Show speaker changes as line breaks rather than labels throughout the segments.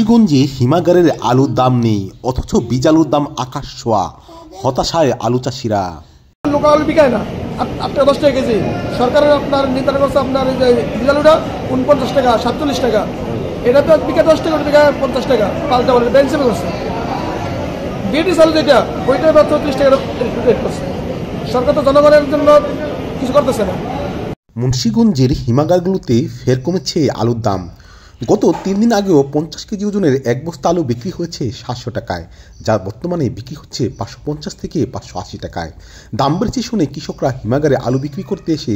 মুন্সিগঞ্জে হিমাগারের আলুর দাম নেই, অথচ বীজ আলুর দাম আকাশ ছোঁয়া। হতাশায় আলু চাষিরা।
লোকাল আলু বিকায় না, 8 টাকা 10 টাকা কেজি। সরকারের আপনার নির্ধারণ করছে আপনার বীজ আলুটা 49 টাকা 47 টাকা, এটা তো বিকা 10 টাকা 50 টাকা পাল্টা বলে ব্যাংক হিসেবে করছে। বিএটি চালু যেটা ওইটা 34 টাকা রেট করছে। সরকার তো জনগণের জন্য কিছু করতেছে না।
মুন্সিগঞ্জের হিমাগারগুলোতে ফের কমেছে আলুর দাম। গত 3 দিন আগেও 50 কেজি ওজনের এক বস্তা আলু বিক্রি হয়েছে 700 টাকায়, যা বর্তমানে বিক্রি হচ্ছে 550 থেকে 580 টাকায়। দাম বেড়েছে শুনে কৃষকরা হিমাগারে আলু বিক্রি করতে এসে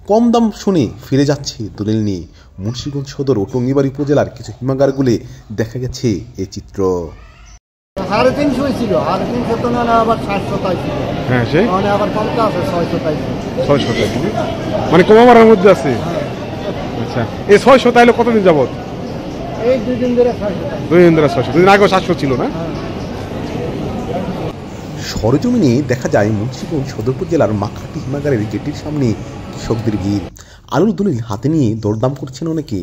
কম দাম শুনে ফিরে যাচ্ছে দলিল নিয়ে। মুন্সিগঞ্জ সদর ও টঙ্গিবাড়ি উপজেলার কিছু হিমাগারগুলো দেখা গেছে এই চিত্র।
350 ছিল, 350 তো না, আবার 700 টাকা ছিল। হ্যাঁ, সে মানে আবার কমটা আছে 600 টাকা।
600 টাকা মানে কমাবার মধ্যে আছে। আচ্ছা, এই 600 তাইলে কতদিন যাবত?
এই 2 দিন ধরে 600 টাকা।
2 দিন ধরে 600। 2 দিন আগে 700 ছিল না?
সরেজমিনে দেখা যায় মুন্সিগঞ্জ সদর উপজেলার মাখাটি হিমাগারের গেটের সামনে কৃষকদের ভিড়। আলুর দলিল হাতে নিয়ে দরদাম করছেন অনেকে।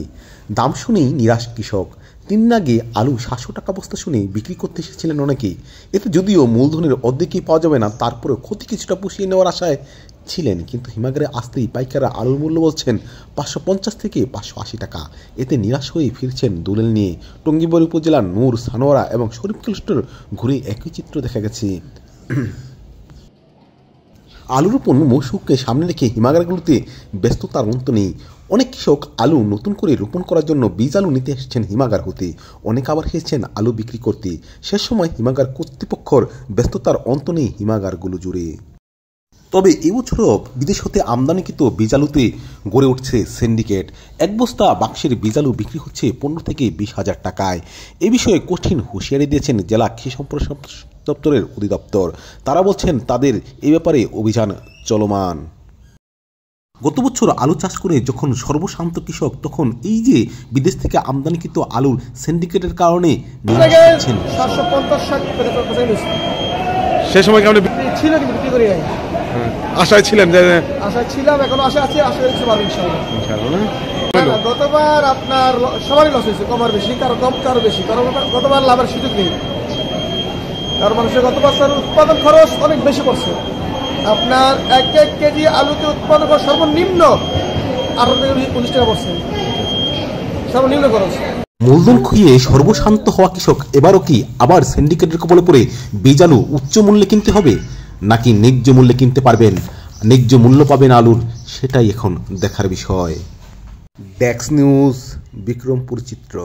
দাম শুনেই নিরাশ কৃষক। 3 দিন আগে আলু 700 টাকা বস্তা শুনে বিক্রি করতে এসেছিলেন অনেকে। এতে যদিও মূলধনের অর্ধেকই পাওয়া যাবে না, তারপরেও ক্ষতি কিছুটা পুষিয়ে নেওয়ার আশায় ছিলেন। কিন্তু হিমাগারে আসতেই পাইকাররা আলুর মূল্য বলছেন 550 থেকে 580 টাকা। এতে নিরাশ হয়ে ফিরছেন দলিল নিয়ে। টঙ্গিবাড়ি উপজেলার নূর, সানোয়ারা এবং শরীফ ক্লাস্টার ঘুরে একই চিত্র দেখা গেছে। আলুর রোপণ মৌসুমকে সামনে রেখে হিমাগারগুলোতে ব্যস্ততার অন্ত নেই। অনেক কৃষক আলু নতুন করে রোপণ করার জন্য বীজ আলু নিতে এসেছেন হিমাগার হতে, অনেক আবার এসেছেন আলু বিক্রি করতে। সে সময় হিমাগার কর্তৃপক্ষর ব্যস্ততার অন্ত নেই হিমাগারগুলো জুড়ে। তবে এবছরও বিদেশ হতে আমদানিকৃত বীজ আলুতে গড়ে উঠছে সিন্ডিকেট। এক বস্তা বাক্সের বীজ আলু বিক্রি হচ্ছে 15 থেকে 20,000 টাকায়। এ বিষয়ে কঠিন হুঁশিয়ারি দিয়েছেন জেলা কৃষি সম্প্রসারণ দপ্তরের অধিদপ্তর। তারা বলছেন তাদের এ ব্যাপারে অভিযান চলমান। গত বছর আলু চাষ করে যখন সর্বশান্ত কৃষক, তখন এই যে বিদেশ থেকে আমদানিকৃত আলুর সিন্ডিকেটের কারণে
সে সময় কেমন
ছিল কিন্তু বিক্রি করে
আশায় ছিলেন?
আশায় ছিলাম, এখন আশা আছি, আশা করছি পারবো ইনশাআল্লাহ। গতবার আপনার সবারই লস হয়েছে, কমার বেশি, কারো কম কারো বেশি, কারণ গতবার লাভের সুযোগ নেই। কারণ মানুষের গত বছর উৎপাদন খরচ অনেক বেশি পড়ছে। আপনার 1 কেজি আলুতে উৎপাদন খরচ সর্বনিম্ন 18 থেকে 19 টাকা পড়ছে, সর্বনিম্ন খরচ।
মূলধন খুইয়ে সর্বশান্ত হওয়া কৃষক এবারও কি আবার সিন্ডিকেটের কবলে পড়ে বীজ আলু উচ্চ মূল্যে কিনতে হবে, নাকি ন্যায্য মূল্যে কিনতে পারবেন, ন্যায্য মূল্য পাবেন আলুর, সেটাই এখন দেখার বিষয়। ডেস্ক নিউজ, বিক্রমপুর চিত্র।